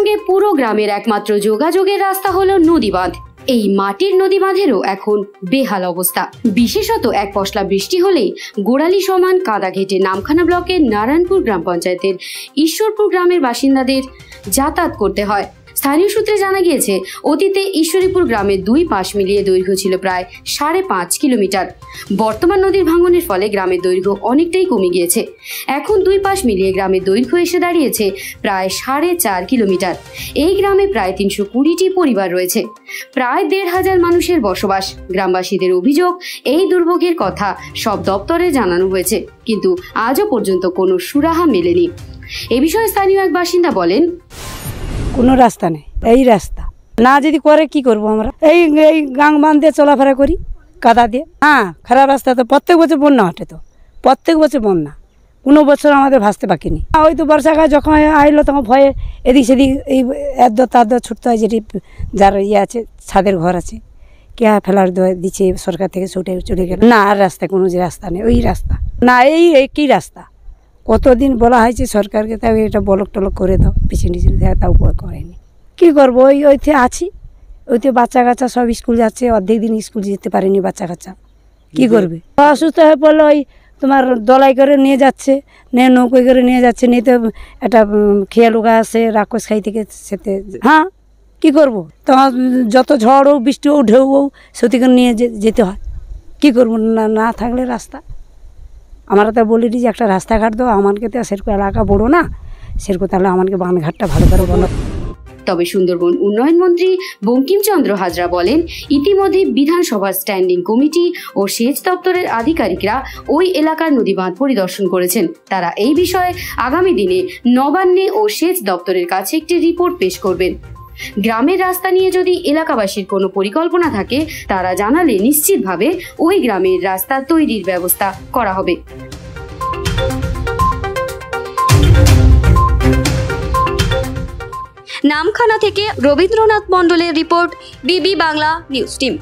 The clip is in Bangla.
সঙ্গে পুরো গ্রামের একমাত্র যোগাযোগের রাস্তা হলো নদী বাঁধ। এই মাটির নদী বাঁধেরও এখন বেহাল অবস্থা। বিশেষত এক পশলা বৃষ্টি হলেই গোড়ালি সমান কাদা ঘেটে নামখানা ব্লকের নারায়ণপুর গ্রাম পঞ্চায়েতের ঈশ্বরপুর গ্রামের বাসিন্দাদের যাতায়াত করতে হয়। স্থানীয় সূত্রে জানা গিয়েছে, অতীতে ঈশ্বরীপুর গ্রামের দুই পাশ মিলিয়ে দৈর্ঘ্য ছিল প্রায় 5.5 কিলোমিটার। বর্তমান নদীর ভাঙনের ফলে গ্রামের দৈর্ঘ্য অনেকটাই কমে গিয়েছে। এখন দুই পাশ মিলিয়ে গ্রামের দৈর্ঘ্য এসে দাঁড়িয়েছে প্রায় 4.5 কিলোমিটার। এই গ্রামে প্রায় 320টি পরিবার রয়েছে, প্রায় 1,500 মানুষের বসবাস। গ্রামবাসীদের অভিযোগ, এই দুর্ভোগের কথা সব দপ্তরে জানানো হয়েছে, কিন্তু আজও পর্যন্ত কোনো সুরাহা মেলেনি। এ বিষয়ে স্থানীয় এক বাসিন্দা বলেন, কোনো রাস্তা নেই, এই রাস্তা না যদি করে কি করব আমরা? এই গাং বাঁধ দিয়ে চলাফেরা করি কাদা দিয়ে। হ্যাঁ, খারাপ রাস্তা তো প্রত্যেক বছর বন্যা হাঁটে, তো প্রত্যেক বছর বন্যা, কোনো বছর আমাদের ভাসতে বাকি নেই। ওই তো বর্ষাকাল যখন আইলো তখন ভয়ে এদিক সেদিক এই এদ্দ তাদ্দ ছুটতে হয়, যেটি যার আছে ছাদের ঘর আছে, কে ফেলার দিচ্ছে সরকার থেকে ছুটে চলে গেল। না, আর রাস্তা কোনো যে রাস্তা নেই, ওই রাস্তা না, এই একই রাস্তা। কতদিন বলা হয়েছে সরকারকে, তাও এটা বলক টলক করে দাও, পিছনে পিছনে দেওয়া, তাও করেনি। কী করবো? ওইতে আছি, ওইতে বাচ্চা কাচ্চা সব স্কুল যাচ্ছে, অর্ধেক দিন স্কুল যেতে পারেনি বাচ্চা কাচ্চা, কী করবে? অসুস্থ হয়ে পড়লে ওই তোমার দলাই করে নিয়ে যাচ্ছে, নিয়ে নৌকোয় করে নিয়ে যাচ্ছে, নিয়ে তো একটা খেয়ে লোকা আছে রাক্ষস খাই থেকে সেতে। হ্যাঁ, কী করবো? তোমার যত ঝড় হোক বৃষ্টি হোক ঢেউ হোক সেটি করে নিয়ে যেতে হয়। কী করবো? না থাকলে রাস্তা, আমরা তো বলি যে একটা রাস্তাঘাট দাও আমাকে, তো সেরকম এলাকা বড়ো না, সেরকম তাহলে আমাকে বাঁধঘাটটা ভালো করে বলো। তবে সুন্দরবন উন্নয়ন মন্ত্রী বঙ্কিমচন্দ্র হাজরা বলেন, ইতিমধ্যে বিধানসভার স্ট্যান্ডিং কমিটি ও সেচ দপ্তরের আধিকারিকরা ওই এলাকার নদী বাঁধ পরিদর্শন করেছেন। তারা এই বিষয়ে আগামী দিনে নবান্নে ও সেচ দপ্তরের কাছে একটি রিপোর্ট পেশ করবেন। গ্রামের রাস্তা নিয়ে যদি এলাকাবাসীর কোনো পরিকল্পনা থাকে, তারা জানালে নিশ্চিতভাবে ওই গ্রামের রাস্তা তৈরির ব্যবস্থা করা হবে। নামখানা থেকে রবীন্দ্রনাথ মণ্ডলের রিপোর্ট, বিবি বাংলা নিউজ টিম।